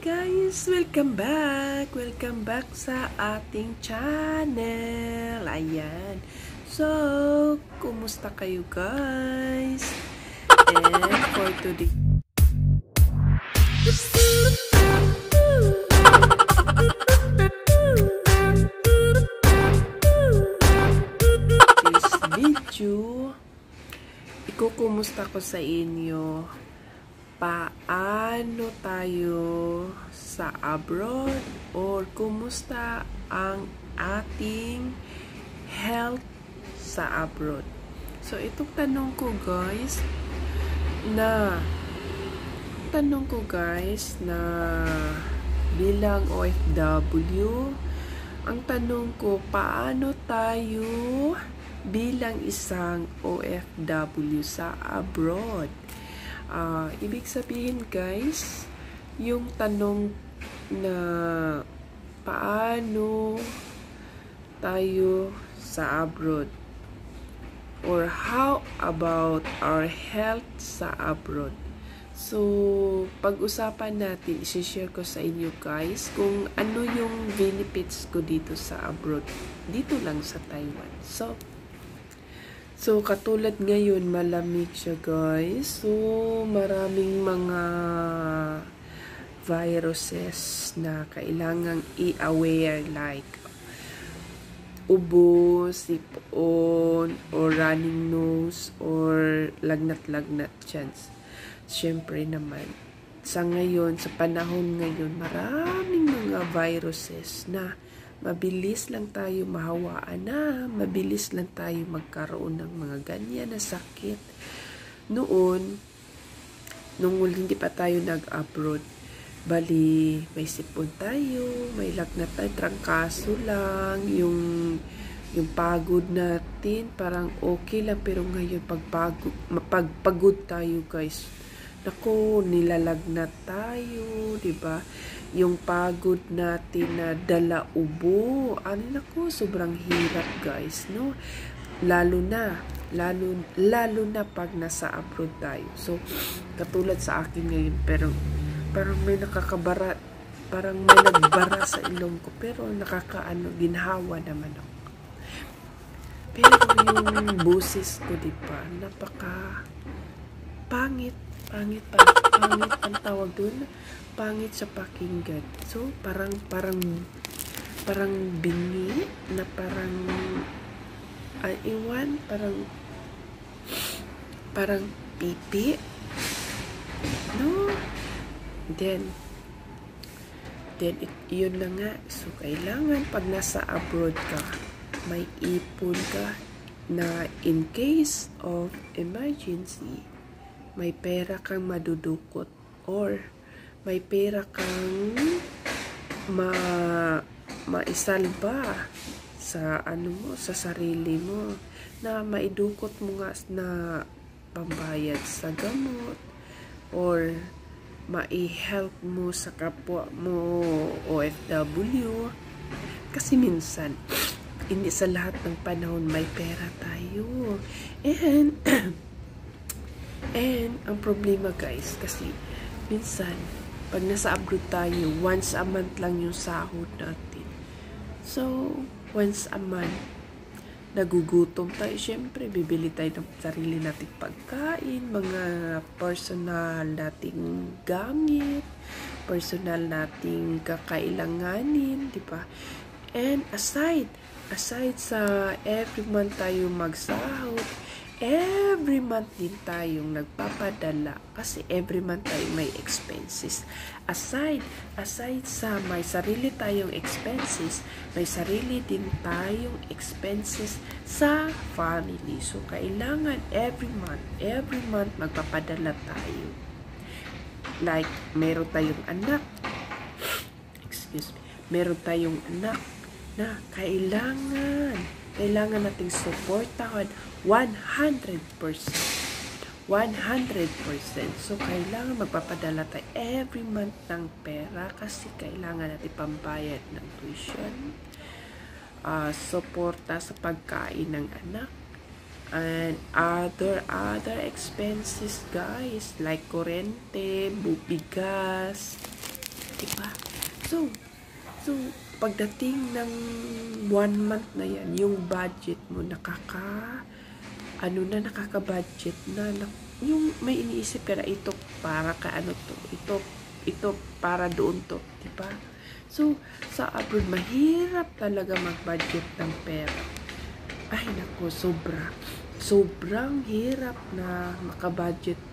guys! Welcome back! Welcome back sa ating channel! Ayan. So, kumusta kayo guys? And for today... this video, ikukumusta ko sa inyo paano tayo sa abroad or kumusta ang ating health sa abroad. So, itong tanong ko guys na bilang OFW, ang tanong ko, paano tayo bilang isang OFW sa abroad? Ibig sabihin guys, yung tanong na paano tayo sa abroad or how about our health sa abroad. So, pag-usapan natin, isi-share ko sa inyo guys kung ano yung benefits ko dito sa abroad, dito lang sa Taiwan. So, katulad ngayon, malamig siya guys. So, maraming mga viruses na kailangang i-aware like ubo, sipon, or running nose, or lagnat-lagnat chance. Siyempre naman, sa ngayon, sa panahon ngayon, maraming mga viruses na mabilis lang tayo mahawaan na, mabilis lang tayo magkaroon ng mga ganyan na sakit. Nung hindi pa tayo nag-abroad, bali, may sipon tayo, may lagnat tayo, trangkaso lang, yung pagod natin, parang okay lang, pero ngayon, pagpagod tayo guys, naku, nilalagnat tayo, diba? Yung pagod natin na dala ubo, naku, sobrang hirap guys, no? Lalo na pag nasa abroad tayo. So, katulad sa akin ngayon, pero parang may nagbara sa ilong ko, pero ginhawa naman ako. Pero yung boses ko, diba, napaka pangit ang tawag dun, pangit sa pakinggan. So, parang bingi na parang pipi, no? Then yun na nga. So, kailangan pag nasa abroad ka, may ipon ka na in case of emergency, may pera kang madudukot or may pera kang maisalba sa sa sarili mo, na maidukot mo nga na pambayad sa gamot or mai-help mo sa kapwa mo OFW. Kasi minsan hindi sa lahat ng panahon may pera tayo, and ang problema guys, kasi minsan pag nasa abroad tayo, once a month lang yung sahod natin. So, once a month, nagugutom tayo. Siyempre, bibili tayo ng sarili nating pagkain, mga personal nating gamit, personal nating kakailanganin, di ba? And aside sa every month tayo magsahod, every month din tayong nagpapadala kasi every month tayo may expenses. Aside sa may sarili tayong expenses, may sarili din tayong expenses sa family. So, kailangan every month magpapadala tayo. Like, meron tayong anak, meron tayong anak na kailangan nating supportahan 100%. So, kailangan magpapadala tayo every month ng pera kasi kailangan natin pambayad ng tuition, suporta sa pagkain ng anak, and other expenses guys, like kurente, bigas, Diba? So, pagdating ng 1 month na yan, yung budget mo nakaka-budget na, yung may iniisip ka na ito para ka ano to, ito para doon to, diba? So, sa abroad, mahirap talaga mag-budget ng pera. Ay, naku, sobrang hirap na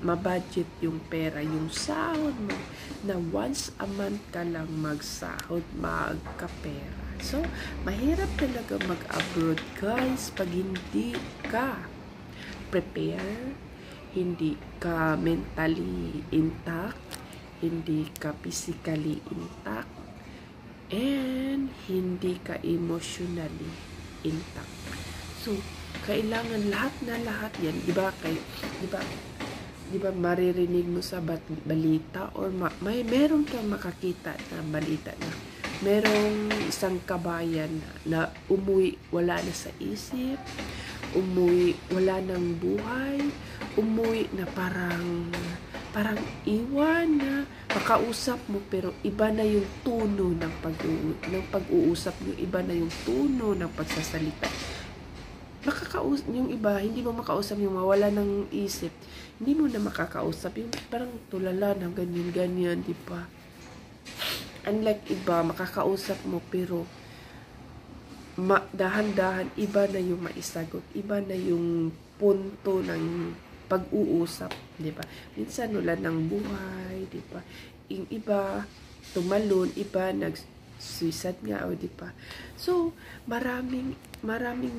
mabudget yung pera, yung sahod mo, na once a month ka lang magsahod, magkapera. So, mahirap talaga mag-abroad, guys, pag hindi ka prepare, hindi ka mentally intact, hindi ka physically intact, and hindi ka emotionally intact. So, kailangan lahat yan, di ba maririnig mo sa balita or meron kang makakita na balita na merong isang kabayan na umuwi, wala na sa isip, umuwi, wala nang buhay, umuwi na parang iwan na makausap mo pero iba na yung tono ng pag-uusap nyo, iba na yung tono ng pagsasalita. Yung iba, hindi mo makausap, yung mawala ng isip, hindi mo na makakausap, yung parang tulala na ganyan, di ba? Unlike iba, makakausap mo, pero dahan-dahan, iba na yung maisagot, iba na yung punto ng pag-uusap, di ba? Minsan, wala ng buhay, di ba? Yung iba, tumalon, iba, suicide nga, o di ba? So, maraming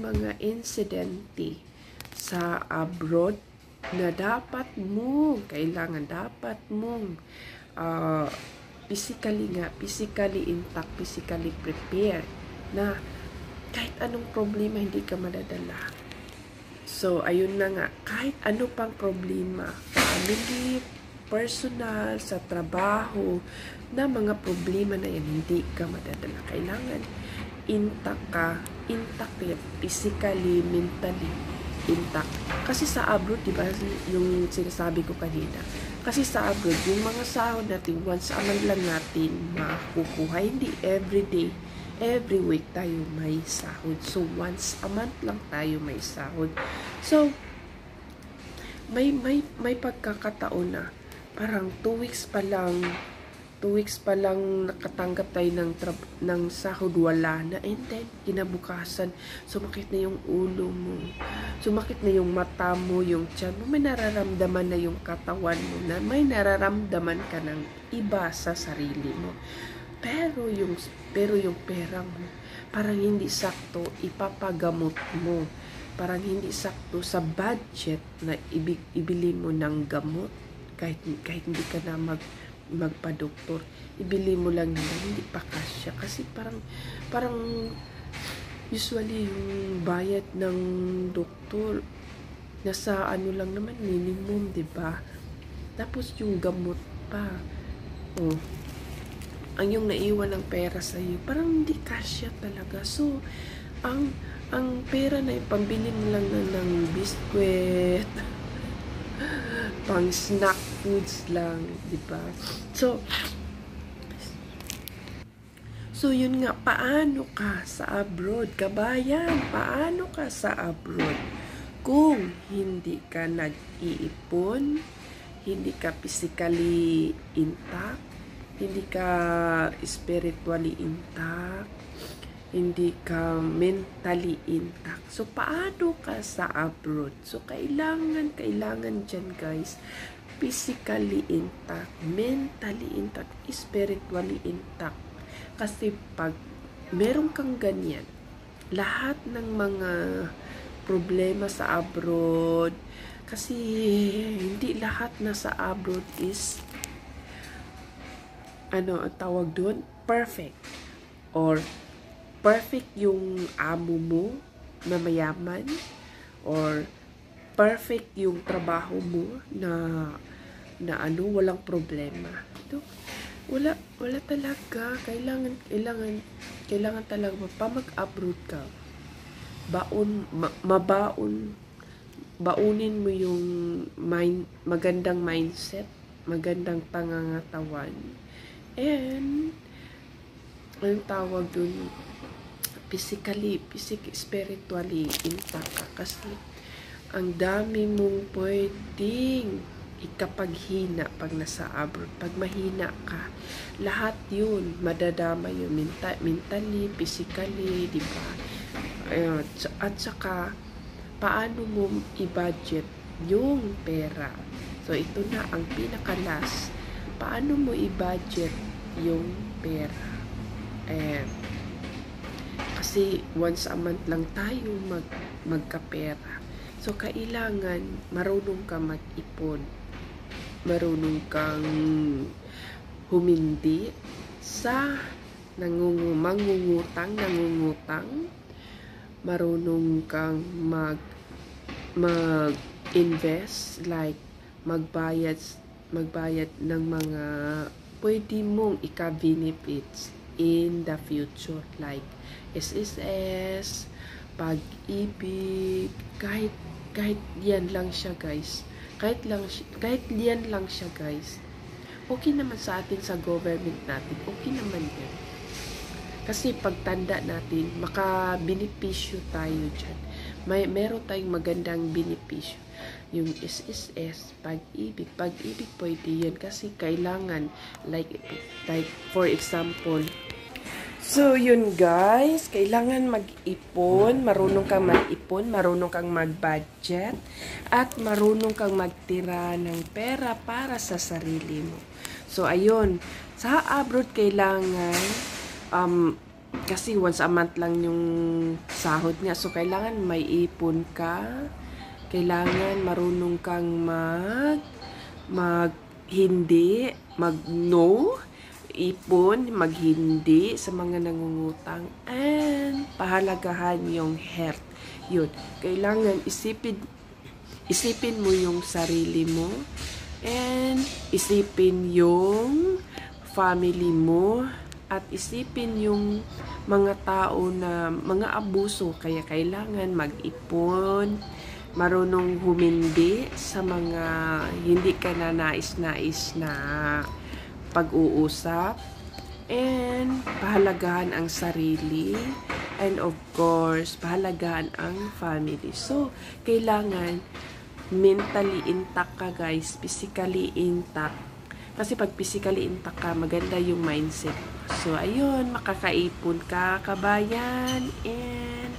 mga insidente sa abroad na dapat mong physically intact, physically prepared, na kahit anong problema hindi ka madadala. So, ayun na nga, kahit ano pang problema, family, personal, sa trabaho, na mga problema na yan, hindi ka madadala. Kailangan intact yan, physically, mentally intact. Kasi sa abroad, di ba, yung sinasabi ko kanina, kasi sa abroad, yung mga sahod natin, once a month lang natin makukuha, hindi everyday, every week tayo may sahod. So, once a month lang tayo may sahod. So, may pagkakataon na parang 2 weeks pa lang nakatanggap tayo ng sahod, wala na, and then kinabukasan sumakit na yung ulo mo, sumakit na yung mata mo, yung tiyan mo, may nararamdaman na yung katawan mo, na may nararamdaman ka ng iba sa sarili mo. Pero yung pera mo parang hindi sakto, ipapagamot mo, parang hindi sakto sa budget na ibili mo ng gamot, kahit hindi ka na magpa-doktor, ibili mo lang nila, hindi pa kasya. Kasi parang usually yung bayad ng doktor nasa ano lang naman, minimum, di ba? Tapos yung gamot pa, ang yung naiwan ng pera sa iyo, parang hindi kasya talaga. So, ang pera na yung pambili mo lang ng biskwit, pang snack foods lang, di ba? So yun nga, paano ka sa abroad, kabayan? Paano ka sa abroad kung hindi ka nag-iipon, hindi ka physically intact, hindi ka spiritually intact, hindi ka mentally intact? So, paano ka sa abroad? So, kailangan dyan, guys, physically intact, mentally intact, spiritually intact. Kasi pag meron kang ganyan, lahat ng mga problema sa abroad, kasi hindi lahat na sa abroad is, ang tawag doon, perfect. Or perfect yung amo mo na mayaman, or perfect yung trabaho mo na walang problema. So, wala talaga. Kailangan talaga pa mag-abroad ka. Baunin mo yung magandang mindset, magandang pangangatawan, And, ang tawag dun, spiritually intact ka. Kasi, ang dami mong pwedeng ikapaghina pag nasa abroad. Pag mahina ka, lahat yun, madadama yun. Mentally, physically, di ba? At saka, paano mo i-budget yung pera? So, ito na ang pinaka-last. Paano mo i-budget yung pera? Kasi once a month lang tayo magkapera. So, kailangan marunong kang mag-ipon. Marunong kang humindi sa nangungutang. Marunong kang mag-invest, like magbayad ng mga pwede mong ika-benefits in the future, like SSS, Pag-ibig, kahit yan lang siya guys. Kahit yan lang siya guys. Okay naman sa atin, sa government natin. Okay naman yan. Kasi pagtanda natin, makabenepisyo tayo dyan. Meron tayong magandang benepisyo. Yung SSS, Pag-ibig pwede yan. Kasi kailangan, like for example, so, yun guys, kailangan mag-ipon, marunong kang mag-ipon, marunong kang mag-budget, at marunong kang magtira ng pera para sa sarili mo. So, ayun, sa abroad kailangan, kasi once a month lang yung sahod niya, so kailangan may ipon ka, kailangan marunong kang mag-no, ipon, maghindi sa mga nangungutang, and pahalagahan yung health. Yun, kailangan isipin mo yung sarili mo, and isipin yung family mo, at isipin yung mga tao na mga abuso. Kaya kailangan mag-ipon, marunong humindi sa mga hindi ka na nais-nais na pag-uusap, and pahalagahan ang sarili, and of course, pahalagahan ang family. So, kailangan mentally intact ka guys, physically intact. Kasi pag physically intact ka, maganda yung mindset. So, ayun, makakaipon ka, kabayan, and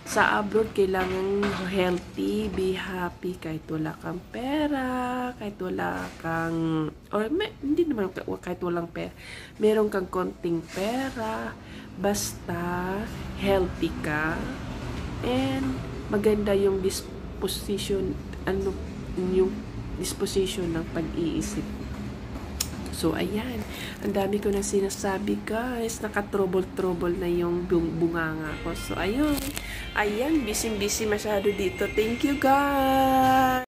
sa abroad, kailangan healthy, be happy, kahit wala kang pera, kahit wala kang, hindi naman kahit walang pera, meron kang konting pera, basta healthy ka, and maganda yung disposition ng pag-iisip. So, ayan. Ang dami ko na sinasabi, guys. Naka-trouble na yung bunganga ko. So, ayun. Ayan. Busy masyado dito. Thank you, guys.